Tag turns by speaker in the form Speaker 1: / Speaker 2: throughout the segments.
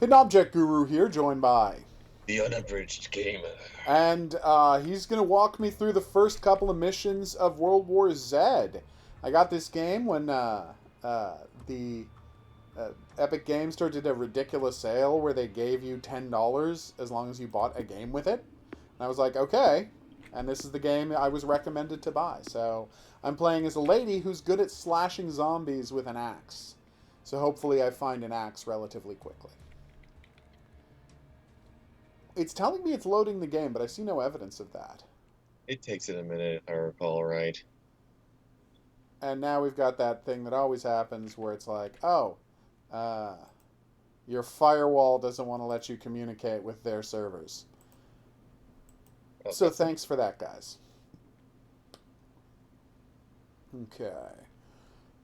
Speaker 1: Hidden Object Guru here, joined by.
Speaker 2: The Unabridged Gamer.
Speaker 1: And he's going to walk me through the first couple of missions of World War Z. I got this game when the Epic Games Store did a ridiculous sale where they gave you $10 as long as you bought a game with it. And I was like, okay. And this is the game I was recommended to buy. So I'm playing as a lady who's good at slashing zombies with an axe. So hopefully I find an axe relatively quickly. It's telling me it's loading the game, but I see no evidence of that.
Speaker 2: It takes it a minute, if I recall right.
Speaker 1: And now we've got that thing that always happens where it's like, oh, your firewall doesn't want to let you communicate with their servers.
Speaker 2: Oh,
Speaker 1: So thanks for that, guys. Okay.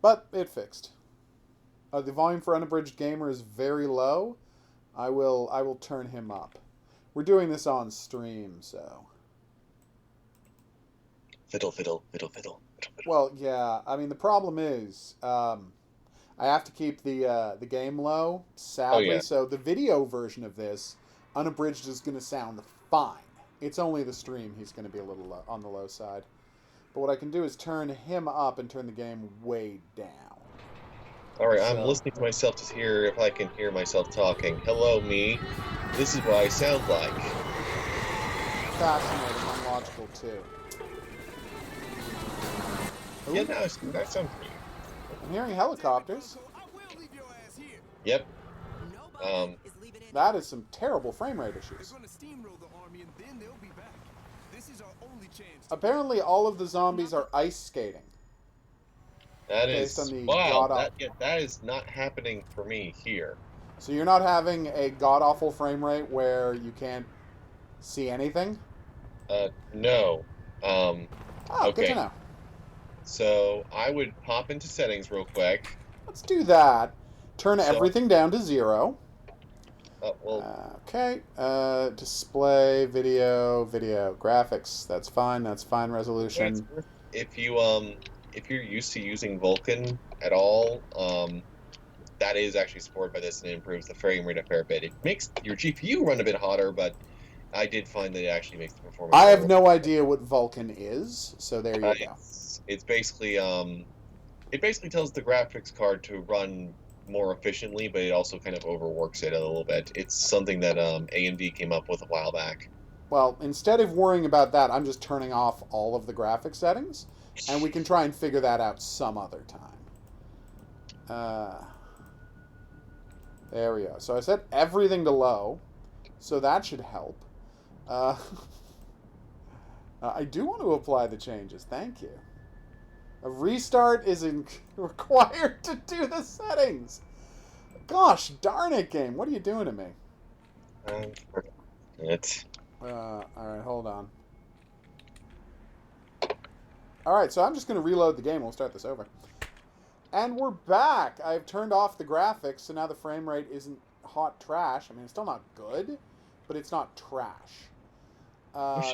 Speaker 1: But it fixed. The volume for Unabridged Gamer is very low. I will turn him up. We're doing this on stream, so.
Speaker 2: Fiddle, fiddle, fiddle, fiddle, fiddle, fiddle.
Speaker 1: Well, yeah. I mean, the problem is, I have to keep the game low, sadly.
Speaker 2: Oh, yeah.
Speaker 1: So the video version of this, Unabridged, is going to sound fine. It's only the stream he's going to be a little low, on the low side. But what I can do is turn him up and turn the game way down.
Speaker 2: Alright,
Speaker 1: So-
Speaker 2: I'm listening to myself to hear if I can hear myself talking. Hello, me. This is what I sound like.
Speaker 1: Fascinating, unlogical too. Ooh,
Speaker 2: Yeah, no, that sounds pretty.
Speaker 1: I'm hearing helicopters.
Speaker 2: Yep.
Speaker 1: That is some terrible frame rate issues. Apparently, all of the zombies are ice skating.
Speaker 2: That
Speaker 1: Based
Speaker 2: is...
Speaker 1: on the
Speaker 2: Wow,
Speaker 1: god-
Speaker 2: that is not happening for me here.
Speaker 1: So you're not having a god-awful frame rate where you can't see anything?
Speaker 2: No.
Speaker 1: Oh, good
Speaker 2: Okay.
Speaker 1: to know.
Speaker 2: So, I would pop into settings real quick.
Speaker 1: Let's do that. Turn
Speaker 2: So-
Speaker 1: everything down to 0.
Speaker 2: Well,
Speaker 1: Okay. Display, video, graphics. That's fine. That's fine resolution.
Speaker 2: if you're used to using Vulkan at all, that is actually supported by this and it improves the frame rate a fair bit. It makes your GPU run a bit hotter, but I did find that it actually makes the performance.
Speaker 1: I have no idea what Vulkan is, so there you go.
Speaker 2: It's basically it basically tells the graphics card to run more efficiently, but it also kind of overworks it a little bit. It's something that AMD came up with a while back.
Speaker 1: Well, instead of worrying about that, I'm just turning off all of the graphic settings, and we can try and figure that out some other time. There we go. So I set everything to low, so that should help. I do want to apply the changes. Thank you. A restart is required to do the settings. Gosh darn it, game. What are you doing to me?
Speaker 2: It's
Speaker 1: Alright, hold on. Alright, so I'm just going to reload the game. We'll start this over. And we're back. I've turned off the graphics, so now the frame rate isn't hot trash. I mean, it's still not good, but it's not trash.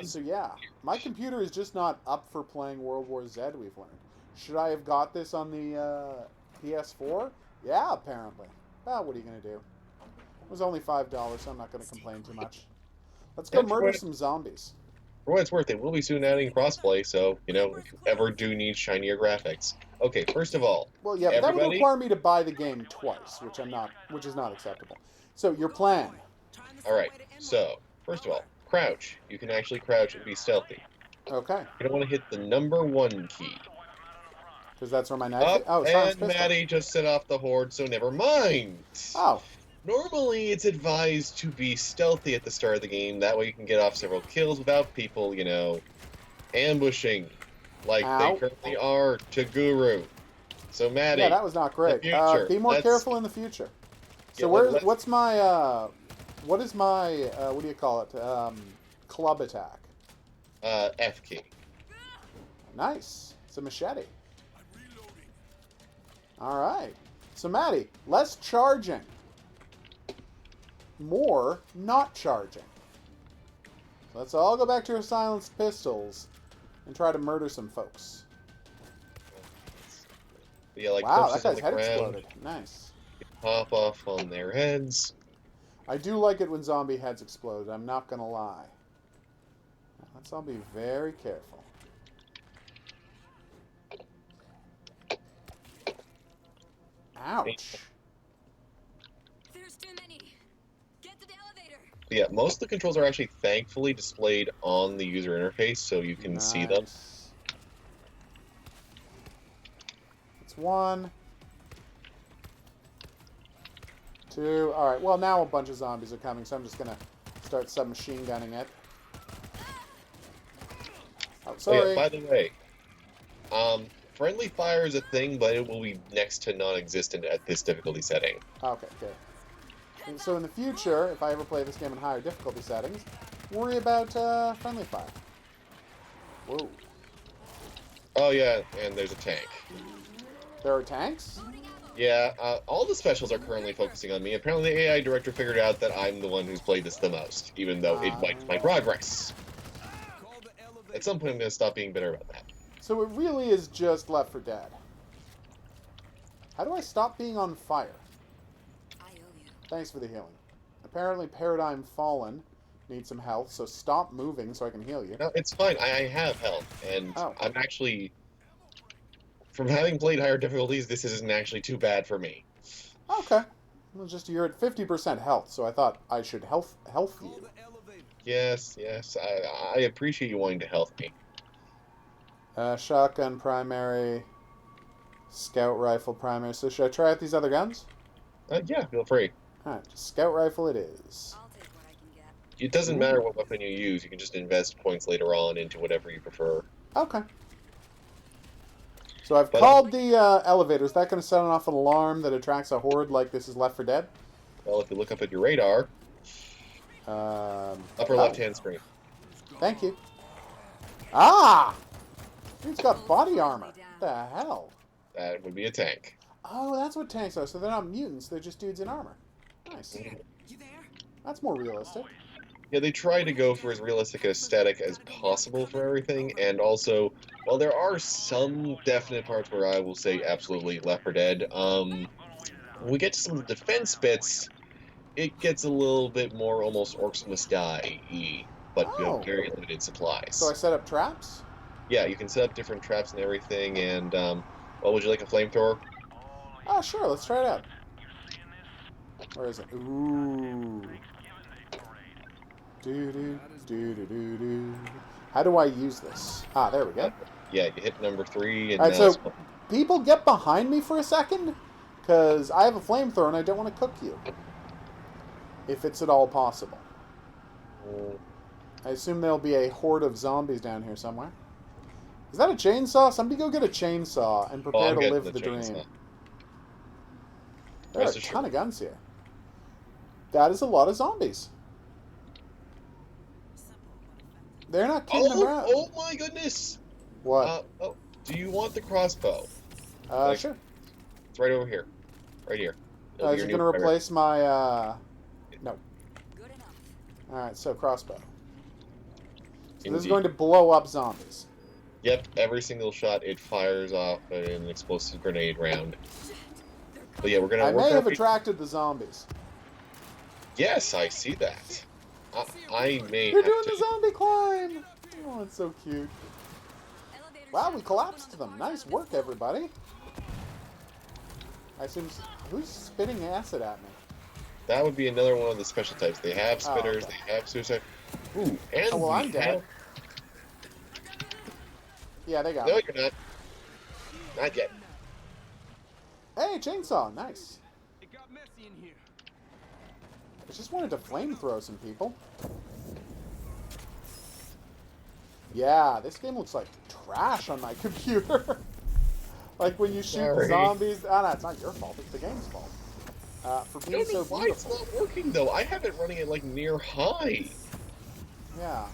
Speaker 1: So yeah, my computer is just not up for playing World War Z, we've learned. Should I have got this on the PS4? Yeah, apparently. Well, what are you going to do? It was only $5, so I'm not going to complain too much. Let's go
Speaker 2: That's
Speaker 1: murder
Speaker 2: right.
Speaker 1: some zombies.
Speaker 2: For what it's worth, it will be soon adding crossplay, so, if you ever do need shinier graphics. Okay, first of all,
Speaker 1: Well, yeah, but that would
Speaker 2: everybody-
Speaker 1: require me to buy the game twice, which is not acceptable. So, your plan.
Speaker 2: alright, so, first of all, crouch. You can actually crouch and be stealthy.
Speaker 1: Okay.
Speaker 2: You don't want to hit the number 1 key.
Speaker 1: Because that's where my knife
Speaker 2: Oh,
Speaker 1: is. Oh, silence
Speaker 2: and
Speaker 1: pistol.
Speaker 2: Maddie just set off the horde, so never mind.
Speaker 1: Oh,
Speaker 2: Normally, it's advised to be stealthy at the start of the game. That way you can get off several kills without people, ambushing like
Speaker 1: Ow.
Speaker 2: they currently are to Guru. So, Maddie,
Speaker 1: yeah, that was not great.
Speaker 2: future,
Speaker 1: Be more
Speaker 2: let's-
Speaker 1: careful in the future. So,
Speaker 2: Yeah, let's-
Speaker 1: what's my, what is my, what do you call it? Club attack.
Speaker 2: F key.
Speaker 1: Nice. It's a machete. Alright. So, Maddie, less charging. More not charging. So let's all go back to our silenced pistols and try to murder some folks.
Speaker 2: Yeah, like
Speaker 1: Wow, that
Speaker 2: corpses on
Speaker 1: guy's
Speaker 2: the
Speaker 1: head
Speaker 2: ground.
Speaker 1: exploded. Nice.
Speaker 2: Pop off on their heads.
Speaker 1: I do like it when zombie heads explode. I'm not going to lie. Let's all be very careful. Ouch.
Speaker 3: There's too many. Get to the elevator.
Speaker 2: Yeah, most of the controls are actually thankfully displayed on the user interface, so you can see them.
Speaker 1: It's 1. 2. Alright, well now a bunch of zombies are coming, so I'm just gonna start submachine gunning it. Oh, sorry.
Speaker 2: Oh, yeah, by the way, friendly fire is a thing, but it will be next to non-existent at this difficulty setting.
Speaker 1: Okay, good. And so in the future, if I ever play this game in higher difficulty settings, worry about friendly fire. Whoa.
Speaker 2: Oh yeah, and there's a tank.
Speaker 1: There are tanks?
Speaker 2: Yeah, all the specials are currently focusing on me. Apparently the AI director figured out that I'm the one who's played this the most, even though it wiped my progress. At some point I'm going to stop being bitter about that.
Speaker 1: So it really is just Left 4 Dead. How do I stop being on fire?
Speaker 3: I owe you.
Speaker 1: Thanks for the healing. Apparently Paradigm Fallen needs some health, so stop moving so I can heal you.
Speaker 2: No, it's fine. I have health, and
Speaker 1: Oh.
Speaker 2: I'm actually... From having played higher difficulties, this isn't actually too bad for me.
Speaker 1: Okay. Well, just you're at 50% health, so I thought I should health you.
Speaker 2: Yes, I appreciate you wanting to health me.
Speaker 1: Shotgun primary, scout rifle primary. So should I try out these other guns?
Speaker 2: Yeah, feel free.
Speaker 1: Alright, scout rifle it is.
Speaker 3: I'll take what I can get.
Speaker 2: It doesn't matter what weapon you use, you can just invest points later on into whatever you prefer.
Speaker 1: Okay. So I've called the elevator. Is that going to set off an alarm that attracts a horde like this is Left 4 Dead?
Speaker 2: Well, if you look up at your radar, upper left-hand screen.
Speaker 1: Thank you. Ah! Dude's got body armor. What the hell?
Speaker 2: That would be a tank.
Speaker 1: Oh, that's what tanks are. So they're not mutants. They're just dudes in armor. Nice. That's more realistic.
Speaker 2: Yeah, they try to go for as realistic aesthetic as possible for everything, and also, while there are some definite parts where I will say absolutely Left 4 Dead, when we get to some of the defense bits, it gets a little bit more almost Orcs in the Sky-y, but you have very limited supplies.
Speaker 1: So I set up traps?
Speaker 2: Yeah, you can set up different traps and everything, and, well, would you like a flamethrower?
Speaker 1: Oh, sure, let's try it out. Where is it? Ooh. Do-do-do-do-do-do. How do I use this? Ah, there we go.
Speaker 2: Yeah, you hit number 3, and
Speaker 1: Alright, so people get behind me for a second, because I have a flamethrower and I don't want to cook you. If it's at all possible. I assume there'll be a horde of zombies down here somewhere. Is that a chainsaw? Somebody go get a chainsaw and prepare to live the dream. There are a ton of guns here. That is a lot of zombies. They're not kidding around.
Speaker 2: Oh my goodness!
Speaker 1: What?
Speaker 2: Do you want the crossbow?
Speaker 1: Sure.
Speaker 2: It's right over here. Right here.
Speaker 1: Is it going to replace my, No.
Speaker 3: Good enough.
Speaker 1: Alright, so crossbow. So this is
Speaker 2: Indeed.
Speaker 1: going to blow up zombies.
Speaker 2: Yep, every single shot it fires off an explosive grenade round. But yeah, we're going to
Speaker 1: I
Speaker 2: work
Speaker 1: may have
Speaker 2: our
Speaker 1: attracted the zombies.
Speaker 2: Yes, I see that. I may
Speaker 1: You're
Speaker 2: have
Speaker 1: doing
Speaker 2: to...
Speaker 1: the zombie climb! Oh, it's so cute.
Speaker 3: Elevator
Speaker 1: Wow, we
Speaker 3: shaft
Speaker 1: collapsed
Speaker 3: on
Speaker 1: them.
Speaker 3: the
Speaker 1: Nice
Speaker 3: far
Speaker 1: work, everybody. I assume... Who's spitting acid at me?
Speaker 2: That would be another one of the special types. They have spitters,
Speaker 1: okay.
Speaker 2: they have suicide... Ooh, and
Speaker 1: Oh, well, I'm
Speaker 2: we
Speaker 1: dead.
Speaker 2: have...
Speaker 1: Yeah, they got
Speaker 2: No,
Speaker 1: me.
Speaker 2: you're not. Not yet.
Speaker 1: Hey, chainsaw. Nice.
Speaker 4: It got messy in here.
Speaker 1: I just wanted to flamethrow some people. Yeah, this game looks like trash on my computer. Like when you shoot
Speaker 2: Sorry.
Speaker 1: zombies. Ah, no, it's not your fault. It's the game's fault. For
Speaker 2: I
Speaker 1: being
Speaker 2: don't know
Speaker 1: so
Speaker 2: why it's
Speaker 1: beautiful.
Speaker 2: not working, though. I have it running at, like, near high.
Speaker 1: Yeah.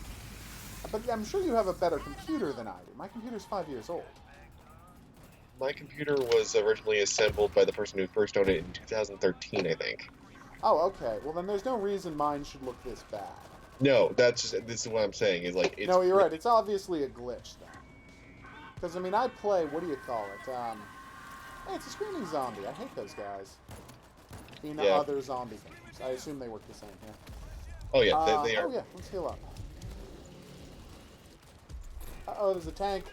Speaker 1: But I'm sure you have a better computer than I do. My computer's 5 years old.
Speaker 2: My computer was originally assembled by the person who first owned it in 2013, I think.
Speaker 1: Oh, okay. Well, then there's no reason mine should look this bad.
Speaker 2: No, this is what I'm saying. Is like it's
Speaker 1: No, you're right. It's obviously a glitch, then. Because, I mean, I play, what do you call it? Hey, it's a screaming zombie. I hate those guys. In
Speaker 2: Yeah.
Speaker 1: other zombie games. I assume they work the same. Yeah.
Speaker 2: Oh yeah, they are.
Speaker 1: Oh yeah, let's heal up. Uh-oh, there's a tank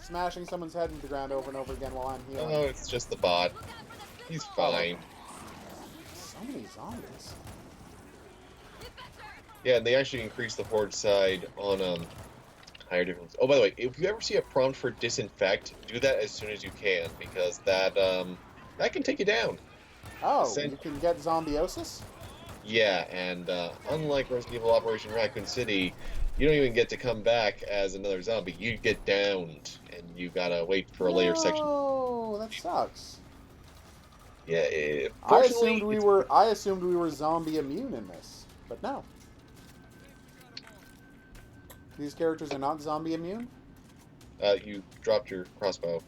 Speaker 1: smashing someone's head into the ground over and over again while I'm healing.
Speaker 2: Oh, it's just the bot. He's fine.
Speaker 1: So many zombies.
Speaker 2: Yeah, and they actually increase the horde side on higher difficulty. Oh, by the way, if you ever see a prompt for disinfect, do that as soon as you can, because that can take you down.
Speaker 1: Oh, you can get zombiosis?
Speaker 2: Yeah, and unlike Resident Evil Operation Raccoon City, you don't even get to come back as another zombie. You get downed, and you gotta wait for a later section.
Speaker 1: Oh, that sucks.
Speaker 2: Yeah,
Speaker 1: I assumed we were zombie immune in this, but no. These characters are not zombie immune?
Speaker 2: You dropped your crossbow.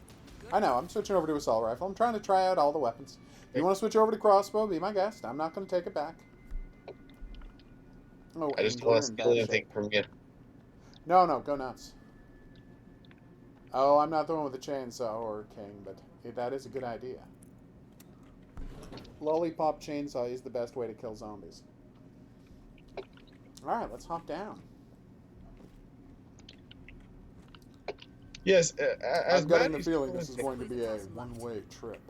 Speaker 1: I know, I'm switching over to assault rifle. I'm trying to try out all the weapons. If you want to switch over to crossbow, be my guest. I'm not going to take it back. Oh,
Speaker 2: I just don't want to steal anything from you.
Speaker 1: No, go nuts. Oh, I'm not the one with the chainsaw or king, but that is a good idea. Lollipop chainsaw is the best way to kill zombies. Alright, let's hop down.
Speaker 2: Yes,
Speaker 1: I'm getting the feeling this is going to be a one-way trip.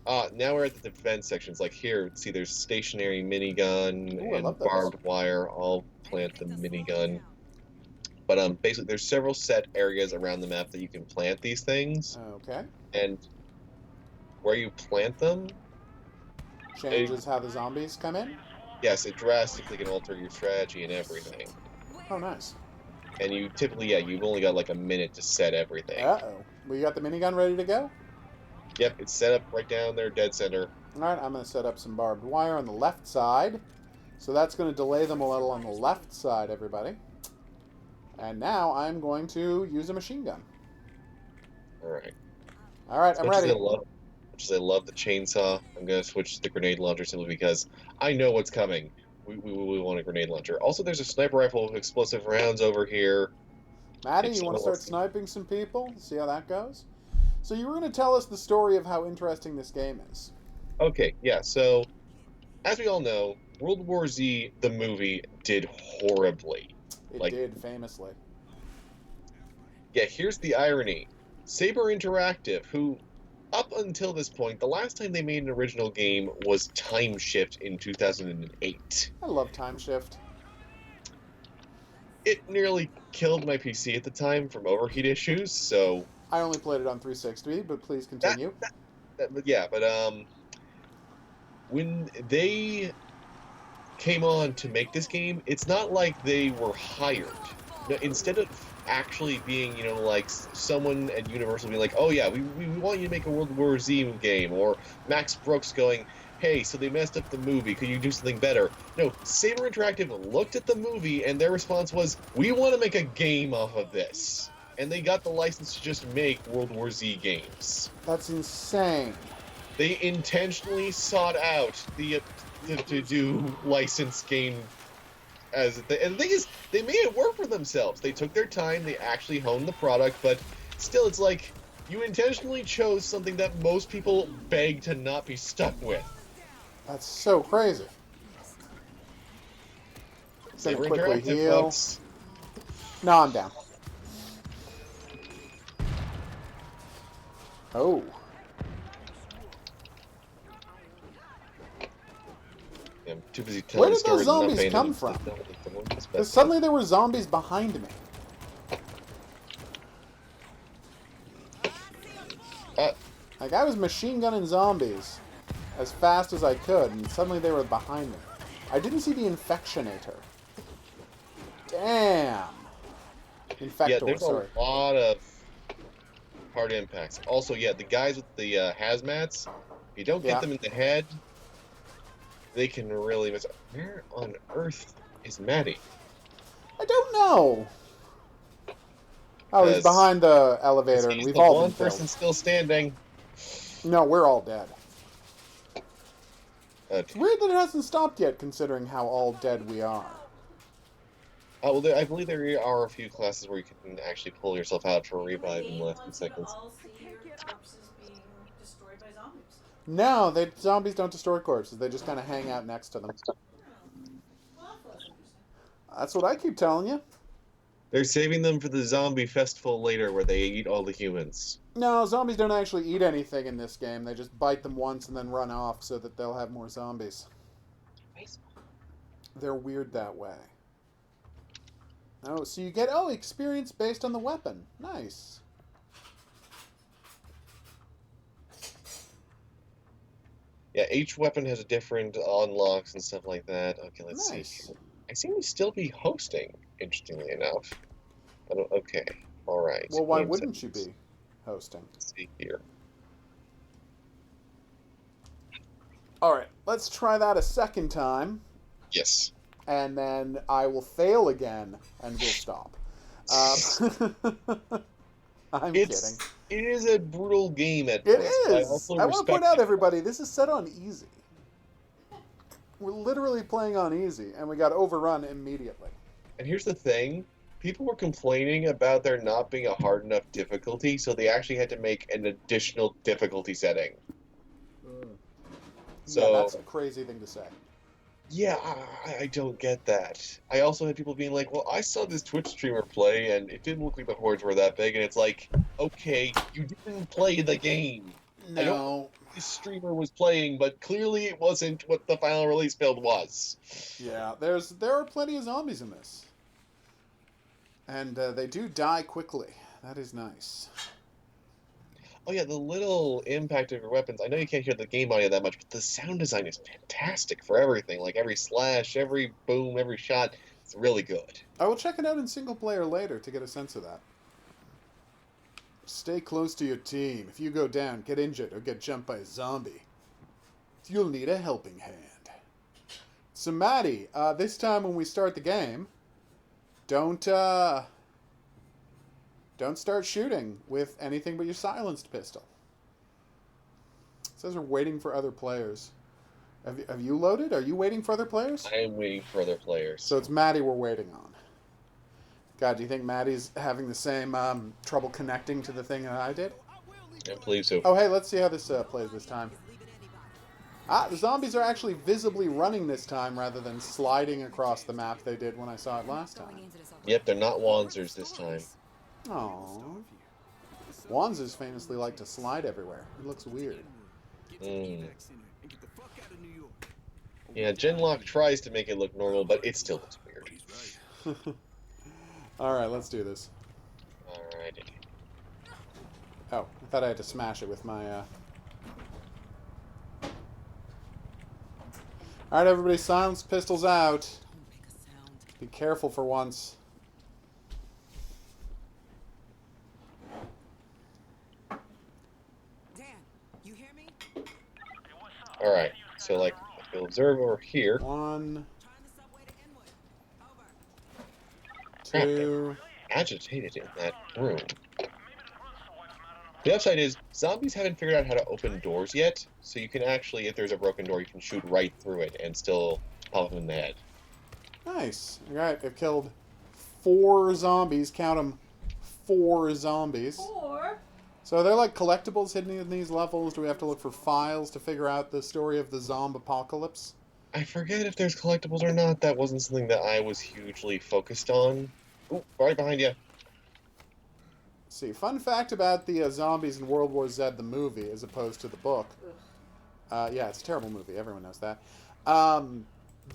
Speaker 2: Now we're at the defense sections. Like here, see, there's stationary minigun and barbed wire. I'll plant the minigun. But basically, there's several set areas around the map that you can plant these things.
Speaker 1: Okay.
Speaker 2: And where you plant them
Speaker 1: changes how the zombies come in?
Speaker 2: Yes, it drastically can alter your strategy and everything.
Speaker 1: Oh, nice.
Speaker 2: And you typically, you've only got like a minute to set everything.
Speaker 1: Uh-oh. We got the minigun ready to go?
Speaker 2: Yep, it's set up right down there, dead center.
Speaker 1: Alright, I'm going to set up some barbed wire on the left side. So that's going to delay them a little on the left side, everybody. And now I'm going to use a machine gun.
Speaker 2: Alright.
Speaker 1: Alright, I'm ready.
Speaker 2: As much as I love the chainsaw, I'm going to switch to the grenade launcher simply because I know what's coming. We want a grenade launcher. Also, there's a sniper rifle with explosive rounds over here.
Speaker 1: Maddie, you want to start sniping some people? See how that goes? So you were going to tell us the story of how interesting this game is.
Speaker 2: Okay, yeah. So, as we all know, World War Z, the movie, did horribly.
Speaker 1: It did, famously.
Speaker 2: Yeah, here's the irony. Saber Interactive, who, up until this point, the last time they made an original game was Time Shift in 2008.
Speaker 1: I love Time Shift.
Speaker 2: It nearly killed my PC at the time from overheat issues, so...
Speaker 1: I only played it on 360, but please continue.
Speaker 2: When they came on to make this game, it's not like they were hired. No, instead of actually being, like someone at Universal being like, oh yeah, we want you to make a World War Z game, or Max Brooks going, hey, so they messed up the movie, could you do something better? No, Saber Interactive looked at the movie and their response was, we want to make a game off of this. And they got the license to just make World War Z games.
Speaker 1: That's insane.
Speaker 2: They intentionally sought out to do licensed game and the thing is, they made it work for themselves. They took their time, they actually honed the product, but still, it's like, you intentionally chose something that most people beg to not be stuck with.
Speaker 1: That's so crazy.
Speaker 2: Saber
Speaker 1: quickly
Speaker 2: Interactive,
Speaker 1: heal.
Speaker 2: folks.
Speaker 1: No, I'm down. Oh.
Speaker 2: I'm too busy telling
Speaker 1: Where did those zombies come from? Because suddenly there were zombies behind me. Like, I was machine gunning zombies as fast as I could, and suddenly they were behind me. I didn't see the Infectionator. Damn. Infector,
Speaker 2: yeah, there's
Speaker 1: sorry.
Speaker 2: a lot of hard impacts. Also, yeah, the guys with the hazmats, if you don't get them in the head, they can really miss. Where on earth is Maddie?
Speaker 1: I don't know. Oh, he's behind the elevator, and we've all been killed.
Speaker 2: One person still standing.
Speaker 1: No, we're all dead. It's weird that it hasn't stopped yet, considering how all dead we are.
Speaker 2: Well, I believe there are a few classes where you can actually pull yourself out for a revive in less than seconds.
Speaker 1: No, zombies don't destroy corpses. They just kind of hang out next to them. That's what I keep telling you.
Speaker 2: They're saving them for the zombie festival later where they eat all the humans.
Speaker 1: No, zombies don't actually eat anything in this game. They just bite them once and then run off so that they'll have more zombies. They're weird that way. Oh, so you get, experience based on the weapon. Nice.
Speaker 2: Yeah, each weapon has a different unlocks and stuff like that. Okay, let's see. I seem to still be hosting, interestingly enough. But, okay, all right.
Speaker 1: Well, why wouldn't you be hosting?
Speaker 2: Let's see here.
Speaker 1: All right, let's try that a second time.
Speaker 2: Yes.
Speaker 1: And then I will fail again, and we'll stop. I'm kidding.
Speaker 2: It is a brutal game at
Speaker 1: It
Speaker 2: points.
Speaker 1: is. I want to point out, everybody, this is set on easy. We're literally playing on easy, and we got overrun immediately.
Speaker 2: And here's the thing. People were complaining about there not being a hard enough difficulty, so they actually had to make an additional difficulty setting. So,
Speaker 1: yeah, that's a crazy thing to say.
Speaker 2: Yeah, I don't get that. I also had people being like, well, I saw this Twitch streamer play, and it didn't look like the hordes were that big, and it's like, okay, you didn't play the game.
Speaker 1: No.
Speaker 2: I know this streamer was playing, but clearly it wasn't what the final release build was.
Speaker 1: Yeah, there are plenty of zombies in this. And they do die quickly. That is nice.
Speaker 2: Oh yeah, the little impact of your weapons. I know you can't hear the game audio that much, but the sound design is fantastic for everything. Like every slash, every boom, every shot. It's really good.
Speaker 1: I will check it out in single player later to get a sense of that. Stay close to your team. If you go down, get injured, or get jumped by a zombie, you'll need a helping hand. So Maddie, this time when we start the game, don't start shooting with anything but your silenced pistol. It says we're waiting for other players. Have you loaded? Are you waiting for other players?
Speaker 2: I am waiting for other players.
Speaker 1: So it's Maddie we're waiting on. God, do you think Maddie's having the same trouble connecting to the thing that I did?
Speaker 2: I believe so.
Speaker 1: Oh, hey, let's see how this plays this time. The zombies are actually visibly running this time rather than sliding across the map they did when I saw it last time.
Speaker 2: Yep, they're not Wanzers this time.
Speaker 1: Oh, Wanzers famously like to slide everywhere. It looks weird.
Speaker 2: Yeah, Genlock tries to make it look normal, but it still looks weird.
Speaker 1: Alright, let's do this.
Speaker 2: Alrighty.
Speaker 1: Oh, I thought I had to smash it with my... Alright, everybody, silence pistols out. Be careful for once.
Speaker 2: Alright, so like, if you'll observe over here.
Speaker 1: 1, 2...
Speaker 2: Agitated in that room. The upside is, zombies haven't figured out how to open doors yet, so you can actually, if there's a broken door, you can shoot right through it and still pop them in the head.
Speaker 1: Nice. Alright, I've killed 4 zombies. Count them, 4 zombies.
Speaker 5: 4?
Speaker 1: So are there like collectibles hidden in these levels? Do we have to look for files to figure out the story of the zombie apocalypse?
Speaker 2: I forget if there's collectibles or not. That wasn't something that I was hugely focused on. Oh, right behind you.
Speaker 1: Let's see, fun fact about the zombies in World War Z, the movie, as opposed to the book. Yeah, it's a terrible movie. Everyone knows that.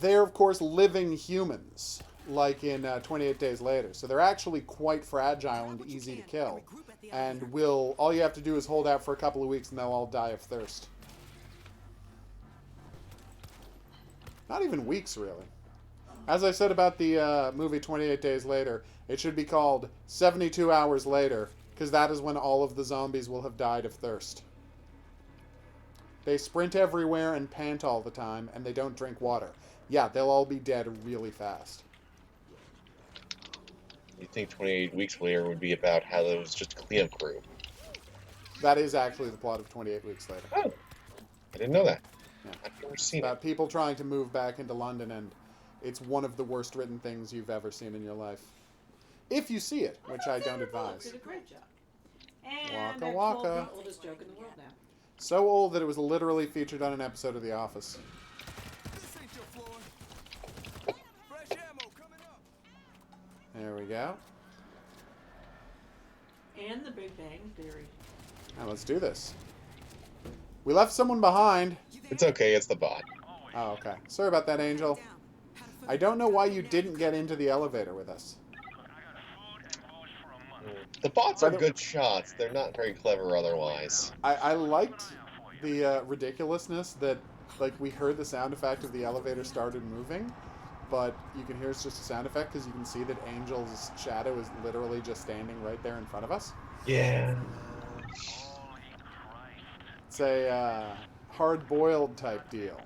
Speaker 1: They're, of course, living humans, like in 28 Days Later. So they're actually quite fragile and easy to kill. And all you have to do is hold out for a couple of weeks and they'll all die of thirst. Not even weeks, really. As I said about the movie 28 Days Later, it should be called 72 Hours Later, because that is when all of the zombies will have died of thirst. They sprint everywhere and pant all the time, and they don't drink water. Yeah, they'll all be dead really fast.
Speaker 2: You'd think 28 Weeks Later would be about how there was just a cleanup crew.
Speaker 1: That is actually the plot of 28 Weeks Later.
Speaker 2: Oh, I didn't know that.
Speaker 1: Yeah.
Speaker 2: I've never seen
Speaker 1: About
Speaker 2: it.
Speaker 1: people trying to move back into London, and it's one of the worst written things you've ever seen in your life. If you see it, which I don't advise.
Speaker 5: Did a great job.
Speaker 1: Waka
Speaker 5: And
Speaker 1: waka.
Speaker 5: oldest joke in the world now.
Speaker 1: So old that it was literally featured on an episode of The Office.
Speaker 4: This ain't your floor. Fresh ammo coming up.
Speaker 1: There we go.
Speaker 5: And the Big Bang Theory.
Speaker 1: Now let's do this. We left someone behind.
Speaker 2: It's okay, it's the bot.
Speaker 1: Oh, okay. Sorry about that, Angel. I don't know why you didn't get into the elevator with us.
Speaker 2: The bots are good shots. They're not very clever otherwise.
Speaker 1: I liked the ridiculousness that, like, we heard the sound effect of the elevator started moving, but you can hear it's just a sound effect because you can see that Angel's shadow is literally just standing right there in front of us.
Speaker 2: Yeah.
Speaker 1: It's a hard-boiled type deal,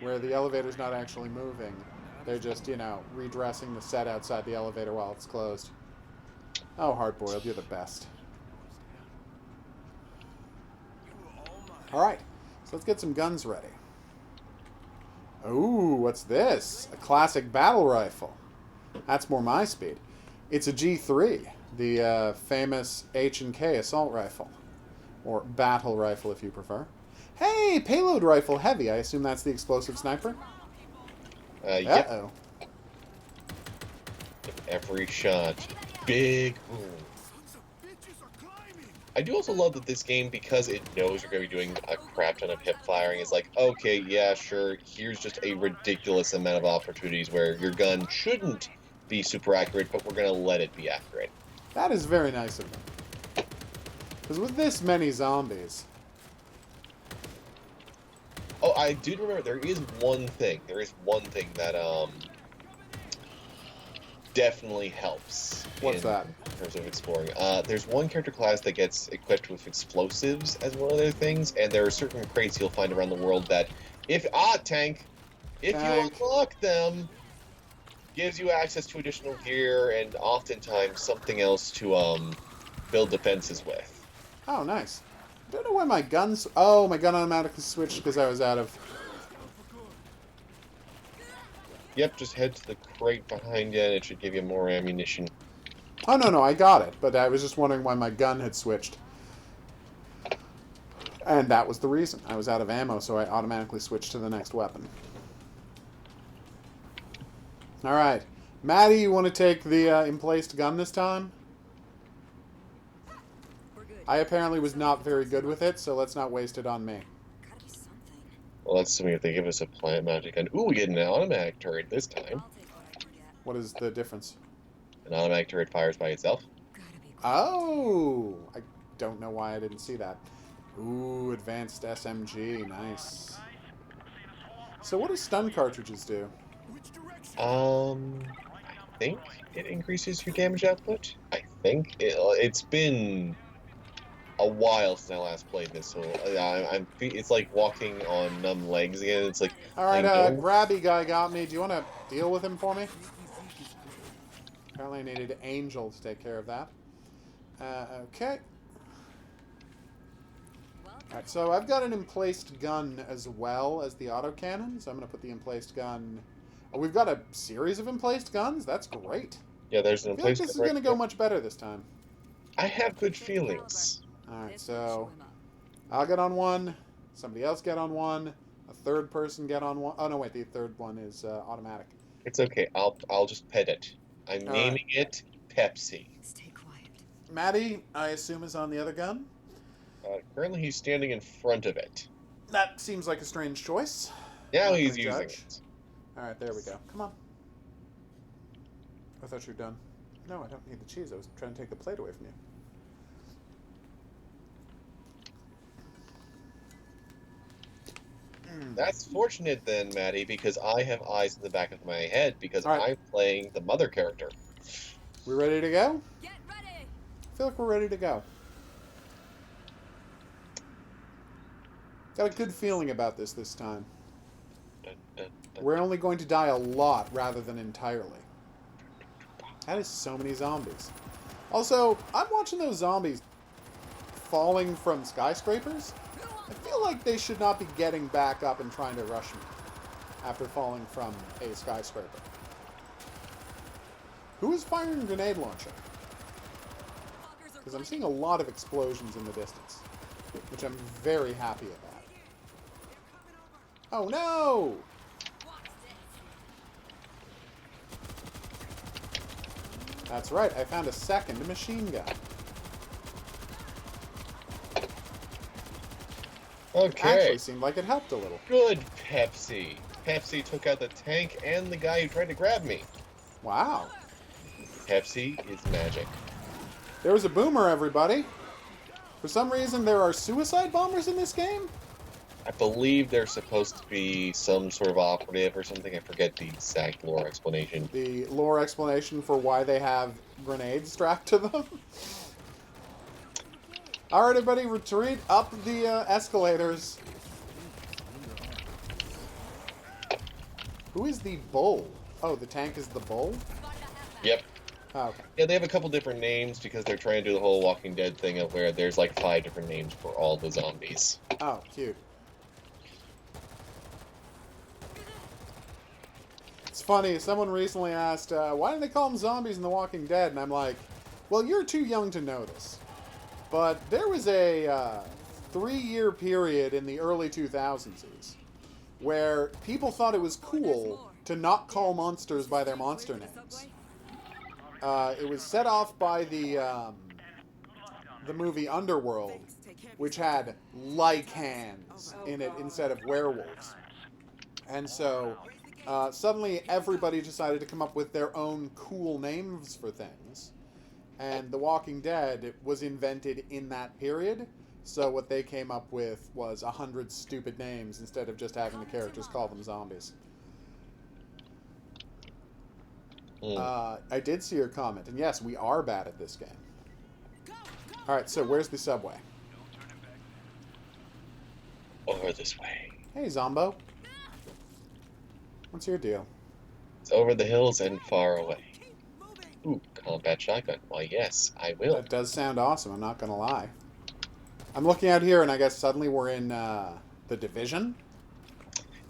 Speaker 1: where the elevator's not actually moving. They're just, you know, redressing the set outside the elevator while it's closed. Oh, hard-boiled, you're the best. Alright, so let's get some guns ready. Ooh, what's this? A classic battle rifle. That's more my speed. It's a G3, the famous H&K assault rifle. Or battle rifle, if you prefer. Hey, payload rifle heavy. I assume that's the explosive sniper?
Speaker 2: Yep.
Speaker 1: Uh-oh.
Speaker 2: Every shot. Big boom. I do also love that this game, because it knows you're going to be doing a crap ton of hip firing, is like, okay, yeah, sure, here's just a ridiculous amount of opportunities where your gun shouldn't be super accurate, but we're going to let it be accurate.
Speaker 1: That is very nice of them. Because with this many zombies...
Speaker 2: Oh, I do remember, there is one thing that, definitely helps.
Speaker 1: What's that?
Speaker 2: In terms of exploring. There's one character class that gets equipped with explosives as one of their things, and there are certain crates you'll find around the world that, if you unlock them, gives you access to additional gear and oftentimes something else to build defenses with.
Speaker 1: Oh, nice. Don't know why my guns... Oh, my gun automatically switched because I was out of...
Speaker 2: Yep, just head to the crate behind you and it should give you more ammunition.
Speaker 1: Oh, no, I got it. But I was just wondering why my gun had switched. And that was the reason. I was out of ammo, so I automatically switched to the next weapon. Alright. Maddie, you want to take the emplaced gun this time? I apparently was not very good with it, so let's not waste it on me.
Speaker 3: Gotta be something.
Speaker 2: Well, let's assume if they give us a plant magic gun. Ooh, we get an automatic turret this time.
Speaker 3: I'll take what I can get.
Speaker 1: What is the difference?
Speaker 2: An automatic turret fires by itself.
Speaker 3: Gotta be quick.
Speaker 1: Oh! I don't know why I didn't see that. Ooh, advanced SMG. Nice. So what do stun cartridges do?
Speaker 2: I think it increases your damage output. I think. It's been a while since I last played this, so it's like walking on numb legs again. It's like...
Speaker 1: Alright, grabby guy got me. Do you want to deal with him for me? Apparently I needed Angel to take care of that. Okay. Alright, so I've got an emplaced gun as well as the autocannon, so I'm going to put the emplaced gun... Oh, we've got a series of emplaced guns? That's great.
Speaker 2: Yeah, there's an
Speaker 1: I feel like
Speaker 2: emplaced...
Speaker 1: this is going to go much better this time.
Speaker 2: I have good feelings.
Speaker 1: Alright, so I'll get on one, somebody else get on one, a third person get on one. Oh, no, wait, the third one is automatic.
Speaker 2: It's okay. I'll just pet it. I'm naming it Pepsi.
Speaker 3: Stay quiet.
Speaker 1: Maddie, I assume, is on the other gun.
Speaker 2: Currently, he's standing in front of it.
Speaker 1: That seems like a strange choice.
Speaker 2: Now
Speaker 1: Not
Speaker 2: he's
Speaker 1: gonna
Speaker 2: using
Speaker 1: judge.
Speaker 2: it.
Speaker 1: Alright, there we go. Come on. I thought you were done. No, I don't need the cheese. I was trying to take the plate away from you.
Speaker 2: That's fortunate then, Maddie, because I have eyes in the back of my head because
Speaker 1: All right.
Speaker 2: I'm playing the mother character.
Speaker 1: We ready to go?
Speaker 3: Get ready.
Speaker 1: I feel like we're ready to go. Got a good feeling about this time.
Speaker 2: Dun, dun, dun.
Speaker 1: We're only going to die a lot rather than entirely. That is so many zombies. Also, I'm watching those zombies falling from skyscrapers. I feel like they should not be getting back up and trying to rush me after falling from a skyscraper. Who is firing a grenade launcher? Because I'm seeing a lot of explosions in the distance. which I'm very happy about. Oh no! That's right, I found a second machine gun.
Speaker 2: Okay.
Speaker 1: Actually seemed like it helped a little.
Speaker 2: Good Pepsi. Pepsi took out the tank and the guy who tried to grab me.
Speaker 1: Wow.
Speaker 2: Pepsi is magic.
Speaker 1: There was a boomer, everybody. For some reason, there are suicide bombers in this game?
Speaker 2: I believe they're supposed to be some sort of operative or something. I forget the exact lore explanation.
Speaker 1: The lore explanation for why they have grenades strapped to them? Alright, everybody, retreat up the escalators. Who is the bull? Oh, the tank is the bull?
Speaker 2: Yep.
Speaker 1: Oh, okay.
Speaker 2: Yeah, they have a couple different names because they're trying to do the whole Walking Dead thing of where there's like 5 different names for all the zombies.
Speaker 1: Oh, cute. It's funny, someone recently asked, why do they call them zombies in The Walking Dead? And I'm like, well, you're too young to know this. But there was a 3-year period in the early 2000s where people thought it was cool to not call monsters by their monster names. It was set off by the movie Underworld, which had lycans in it instead of werewolves. And so suddenly everybody decided to come up with their own cool names for things. And The Walking Dead was invented in that period. So what they came up with was 100 stupid names instead of just having the characters call them zombies. I did see your comment, and yes, we are bad at this game. Alright, so where's the subway?
Speaker 2: Over this way.
Speaker 1: Hey, Zombo. What's your deal?
Speaker 2: It's over the hills and far away. Ooh, combat shotgun. Why, yes, I will.
Speaker 1: That does sound awesome, I'm not gonna lie. I'm looking out here, and I guess suddenly we're in the Division?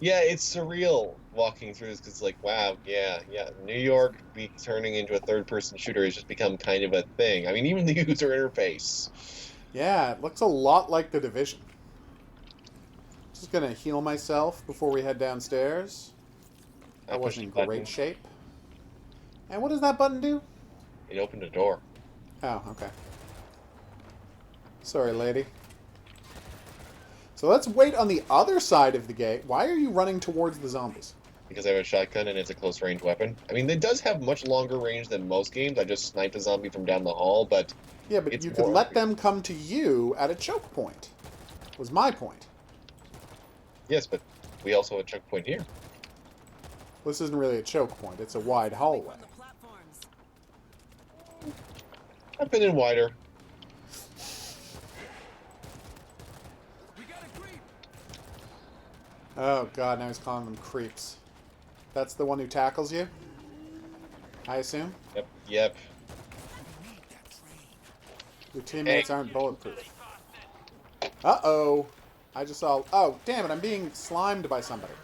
Speaker 2: Yeah, it's surreal walking through this because it's like, wow, yeah. New York turning into a third-person shooter has just become kind of a thing. I mean, even the user interface.
Speaker 1: Yeah, it looks a lot like the Division. Just gonna heal myself before we head downstairs. I wasn't in great shape. And what does that button do?
Speaker 2: It opened a door.
Speaker 1: Oh, okay. Sorry, lady. So let's wait on the other side of the gate. Why are you running towards the zombies?
Speaker 2: Because I have a shotgun and it's a close-range weapon. I mean, it does have much longer range than most games. I just sniped a zombie from down the hall, but...
Speaker 1: Yeah, but you could let them come to you at a choke point. Was my point.
Speaker 2: Yes, but we also have a choke point here.
Speaker 1: This isn't really a choke point. It's a wide hallway.
Speaker 2: I've been in wider.
Speaker 1: Oh god, now he's calling them creeps. That's the one who tackles you? I assume?
Speaker 2: Yep.
Speaker 1: Your teammates aren't bulletproof. Uh-oh. I just saw... Oh, damn it, I'm being slimed by somebody.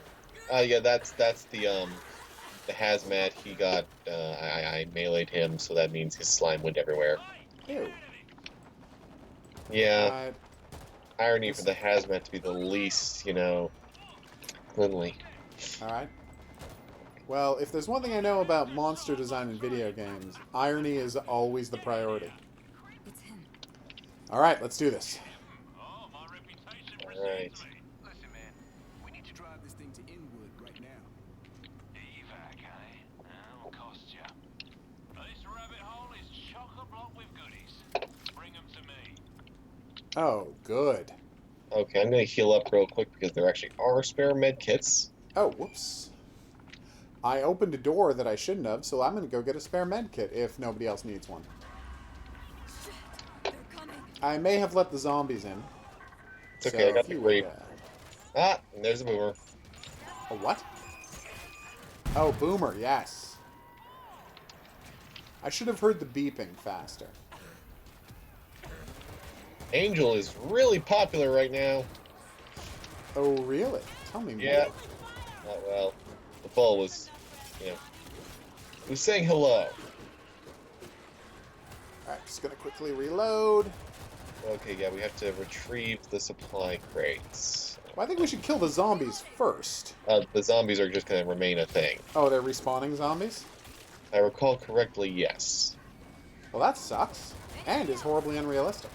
Speaker 2: Yeah, that's the hazmat. He got... I meleeed him, so that means his slime went everywhere.
Speaker 1: Ew.
Speaker 2: Yeah. Irony for the hazmat to be the least, cleanly.
Speaker 1: Alright. Well, if there's one thing I know about monster design in video games, irony is always the priority. Alright, let's do this.
Speaker 2: Alright.
Speaker 4: Listen, man, we need to drive this thing to Inwood right now.
Speaker 6: Evac, eh? That'll cost ya. This rabbit hole is chock-a-block with goodies. Bring them to me.
Speaker 1: Oh, good.
Speaker 2: Okay, I'm going to heal up real quick because there actually are spare med kits.
Speaker 1: Oh, whoops. I opened a door that I shouldn't have, so I'm going to go get a spare med kit if nobody else needs one.
Speaker 3: They're coming.
Speaker 1: I may have let the zombies in.
Speaker 2: It's okay, I got the grape.
Speaker 1: Would,
Speaker 2: And there's a boomer.
Speaker 1: a what? Oh, boomer, yes. I should have heard the beeping faster.
Speaker 2: Angel is really popular right now.
Speaker 1: Oh, really? Tell me
Speaker 2: Yeah.
Speaker 1: more.
Speaker 2: Oh, well, the ball was, was saying hello.
Speaker 1: Alright, just gonna quickly reload.
Speaker 2: Okay, yeah, we have to retrieve the supply crates.
Speaker 1: Well, I think we should kill the zombies first.
Speaker 2: The zombies are just going to remain a thing.
Speaker 1: Oh, they're respawning zombies?
Speaker 2: If I recall correctly, yes.
Speaker 1: Well, that sucks. And is horribly unrealistic.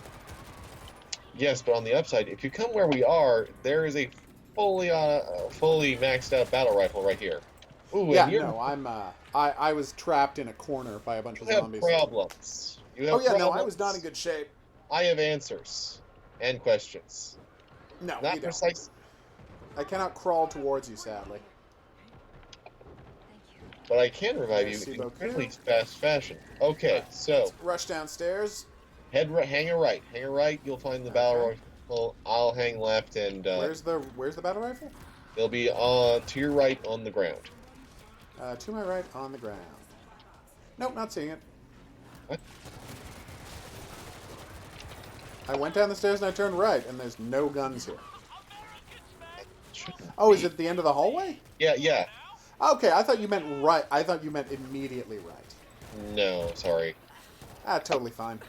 Speaker 2: Yes, but on the upside, if you come where we are, there is a fully maxed out battle rifle right here. Ooh,
Speaker 1: Yeah,
Speaker 2: and you're,
Speaker 1: no, I was trapped in a corner by a bunch of
Speaker 2: you have
Speaker 1: zombies.
Speaker 2: problems. You have
Speaker 1: Oh yeah, no, I
Speaker 2: problems.
Speaker 1: was not in good shape.
Speaker 2: I have answers and questions.
Speaker 1: No,
Speaker 2: Not
Speaker 1: you don't.
Speaker 2: precise,
Speaker 1: I cannot crawl towards you, sadly.
Speaker 2: but I can revive you
Speaker 1: Merci
Speaker 2: in
Speaker 1: beaucoup.
Speaker 2: incredibly fast fashion. Okay, so
Speaker 1: Rush downstairs.
Speaker 2: hang a right. Hang a right, you'll find the battle rifle. I'll hang left, and
Speaker 1: Where's the battle rifle?
Speaker 2: they'll be to your right on the ground.
Speaker 1: To my right on the ground. Nope, not seeing it.
Speaker 2: What?
Speaker 1: I went down the stairs and I turned right, and there's no guns here.
Speaker 2: Shouldn't
Speaker 1: Oh, is
Speaker 2: be.
Speaker 1: it the end of the hallway?
Speaker 2: Yeah.
Speaker 1: Okay, I thought you meant right. I thought you meant immediately right.
Speaker 2: No, sorry.
Speaker 1: Totally fine.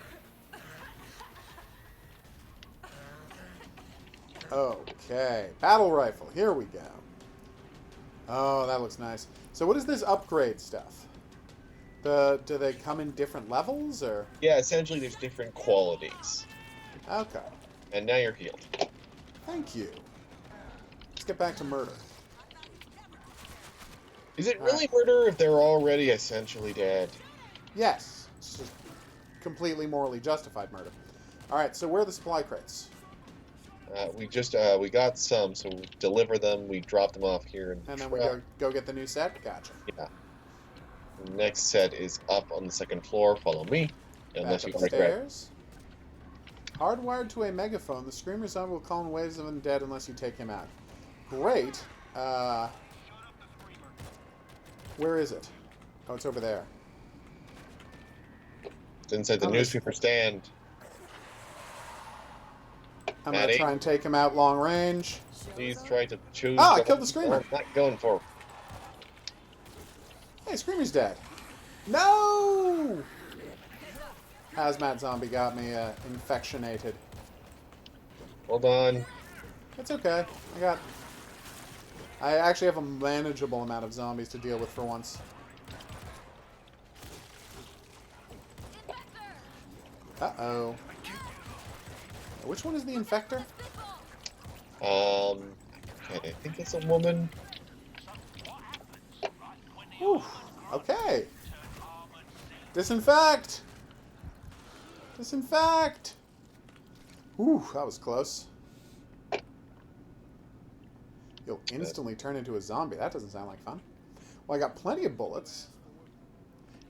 Speaker 1: Okay, battle rifle. Here we go. Oh, that looks nice. So what is this upgrade stuff? Do they come in different levels, or?
Speaker 2: Yeah, essentially there's different qualities.
Speaker 1: Okay.
Speaker 2: And now you're healed.
Speaker 1: Thank you. Let's get back to murder.
Speaker 2: Is it really murder if they're already essentially dead?
Speaker 1: Yes. It's just completely morally justified murder. Alright, so where are the supply crates?
Speaker 2: We got some, so we deliver them, we drop them off here.
Speaker 1: And then we go get the new set? Gotcha.
Speaker 2: Yeah. The next set is up on the second floor. Follow me. Unless
Speaker 1: Back
Speaker 2: you already grabbed.
Speaker 1: upstairs. Hardwired to a megaphone, the screamer zombie will call in waves of undead unless you take him out. Great. Where is it? Oh, it's over there.
Speaker 2: It's inside the
Speaker 1: Oh,
Speaker 2: newspaper stand.
Speaker 1: I'm going to
Speaker 2: Maddie?
Speaker 1: try and take him out long range.
Speaker 2: Please try to choose.
Speaker 1: Ah, I killed the screamer.
Speaker 2: I'm not going for.
Speaker 1: Hey, Screamer's dead. No! Hazmat zombie got me infectionated.
Speaker 2: Hold on.
Speaker 1: It's okay. I actually have a manageable amount of zombies to deal with for once. Uh-oh. Which one is the infector?
Speaker 2: I think it's a woman.
Speaker 1: Whew. Okay. Disinfect! Disinfect! Ooh, that was close. You'll instantly turn into a zombie. That doesn't sound like fun. Well, I got plenty of bullets.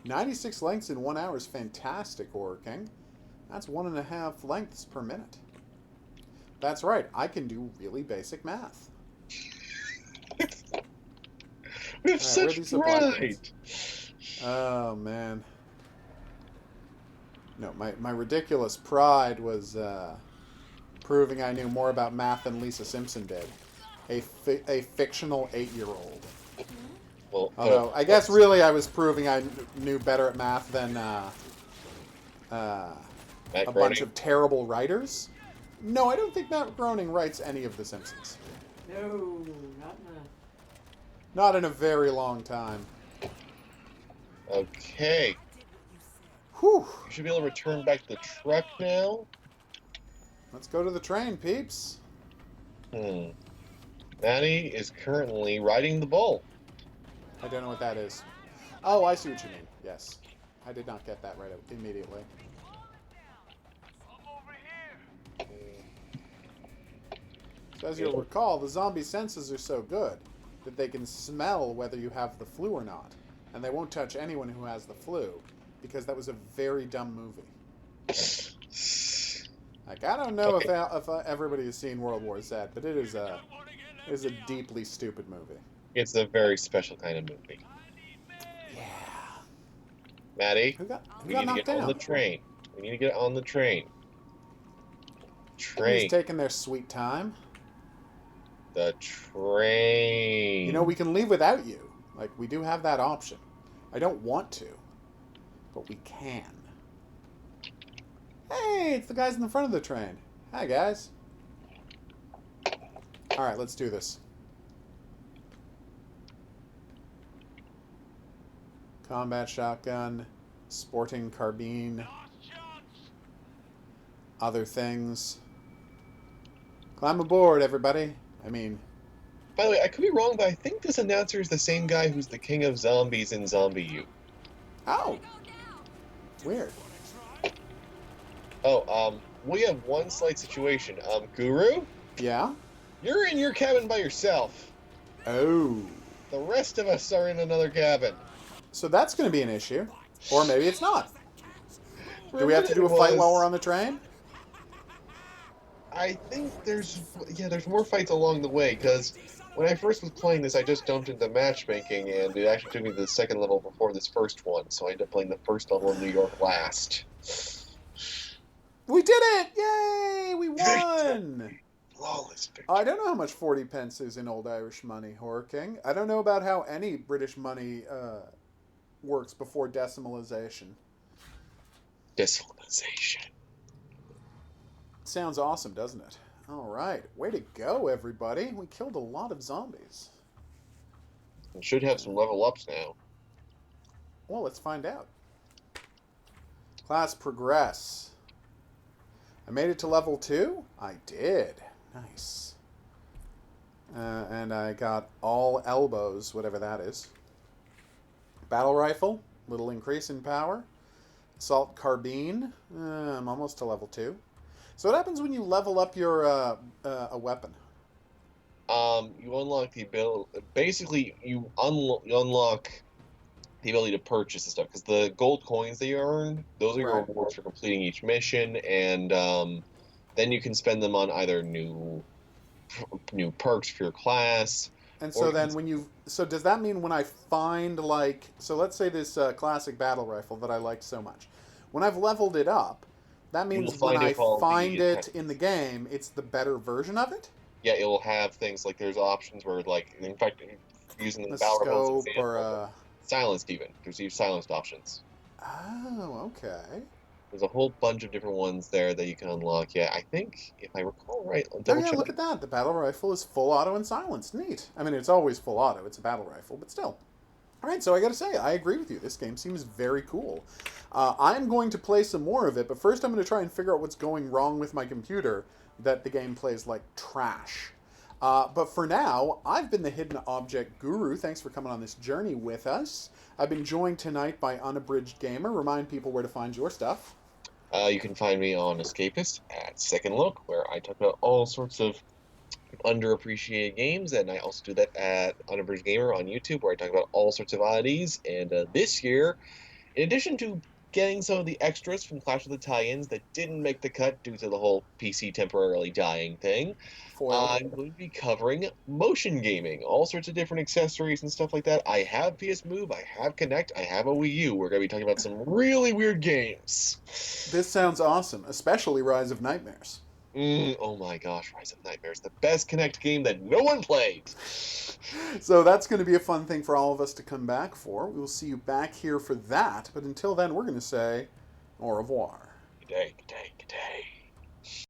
Speaker 1: 96 lengths in 1 hour is fantastic, Horror King. That's 1.5 lengths per minute. That's right, I can do really basic math.
Speaker 2: We have
Speaker 1: Alright, where are
Speaker 2: such
Speaker 1: these supply
Speaker 2: pride.
Speaker 1: crates? Oh, man. No, my ridiculous pride was proving I knew more about math than Lisa Simpson did. A fictional 8-year-old.
Speaker 2: Well,
Speaker 1: Although, I guess really I was proving I knew better at math than
Speaker 2: Matt
Speaker 1: a bunch
Speaker 2: Groening.
Speaker 1: of terrible writers. No, I don't think Matt Groening writes any of The Simpsons.
Speaker 5: No, not
Speaker 1: Not in a very long time.
Speaker 2: Okay.
Speaker 1: Whew.
Speaker 2: You should be able to return back to the truck now.
Speaker 1: Let's go to the train, peeps.
Speaker 2: Maddie is currently riding the bull.
Speaker 1: I don't know what that is. Oh, I see what you mean. Yes. I did not get that right immediately. So as you'll recall, the zombie senses are so good that they can smell whether you have the flu or not. And they won't touch anyone who has the flu, because that was a very dumb movie. Like, I don't know if everybody has seen World War Z, but it is a deeply stupid movie.
Speaker 2: It's a very special kind of movie.
Speaker 1: Yeah.
Speaker 2: Maddie,
Speaker 1: Who got
Speaker 2: we need to
Speaker 1: knocked
Speaker 2: get on
Speaker 1: down?
Speaker 2: the train. We need to get on the train.
Speaker 1: He's taking their sweet time.
Speaker 2: The train.
Speaker 1: You know, we can leave without you. Like, we do have that option. I don't want to, but we can. Hey, it's the guys in the front of the train. Hi, guys. Alright, let's do this. Combat shotgun, sporting carbine, other things. Climb aboard, everybody. I mean...
Speaker 2: By the way, I could be wrong, but I think this announcer is the same guy who's the king of zombies in Zombie U.
Speaker 1: Oh! Weird.
Speaker 2: Oh, we have one slight situation. Guru?
Speaker 1: Yeah?
Speaker 2: You're in your cabin by yourself.
Speaker 1: Oh.
Speaker 2: The rest of us are in another cabin.
Speaker 1: So that's going to be an issue. Or maybe it's not. Do we have to do a fight while we're on the train?
Speaker 2: I think there's more fights along the way, because when I first was playing this, I just jumped into matchmaking, and it actually took me to the second level before this first one, so I ended up playing the first level in New York last.
Speaker 1: We did it! Yay! We won!
Speaker 2: Flawless victory.
Speaker 1: I don't know how much 40 pence is in Old Irish money, Horror King. I don't know about how any British money works before decimalization.
Speaker 2: Decimalization.
Speaker 1: Sounds awesome, doesn't it? All right. Way to go, everybody. We killed a lot of zombies.
Speaker 2: We should have some level ups now.
Speaker 1: Well, let's find out. Class progress. I made it to level 2? I did. Nice. And I got all elbows, whatever that is. Battle rifle, little increase in power. Assault carbine, I'm almost to level 2. So what happens when you level up your a weapon?
Speaker 2: You unlock the ability. Basically, you unlock the ability to purchase the stuff, because the gold coins that you earn, those are your rewards for completing each mission, and then you can spend them on either new perks for your class.
Speaker 1: And so then so does that mean when I find, like, so let's say this classic battle rifle that I liked so much, when I've leveled it up, that means when I find it in the game, it's the better version of it?
Speaker 2: Yeah, it will have things like, there's options where, like, in fact, using the battle rifle as an example, silenced even. There's silenced options.
Speaker 1: Oh, okay.
Speaker 2: There's a whole bunch of different ones there that you can unlock. Yeah, I think, if I recall right, I'll double check.
Speaker 1: Look at that. The battle rifle is full auto and silenced. Neat. I mean, it's always full auto. It's a battle rifle, but still. All right, so I got to say, I agree with you. This game seems very cool. I'm going to play some more of it, but first I'm going to try and figure out what's going wrong with my computer that the game plays like trash. But for now, I've been the Hidden Object Guru. Thanks for coming on this journey with us. I've been joined tonight by Unabridged Gamer. Remind people where to find your stuff.
Speaker 2: You can find me on Escapist at Second Look, where I talk about all sorts of underappreciated games, and I also do that at Unabridged Gamer on YouTube, where I talk about all sorts of oddities. And this year, in addition to getting some of the extras from Clash of the tie-ins that didn't make the cut due to the whole PC temporarily dying thing, I'm going to be covering motion gaming, all sorts of different accessories and stuff like that. I have PS Move, I have Kinect, I have a Wii U. We're going to be talking about some really weird games.
Speaker 1: This sounds awesome, especially Rise of Nightmares.
Speaker 2: Oh my gosh, Rise of Nightmares, the best Kinect game that no one played.
Speaker 1: So that's going to be a fun thing for all of us to come back for. We will see you back here for that. But until then, we're going to say au revoir.
Speaker 2: Good day, good day.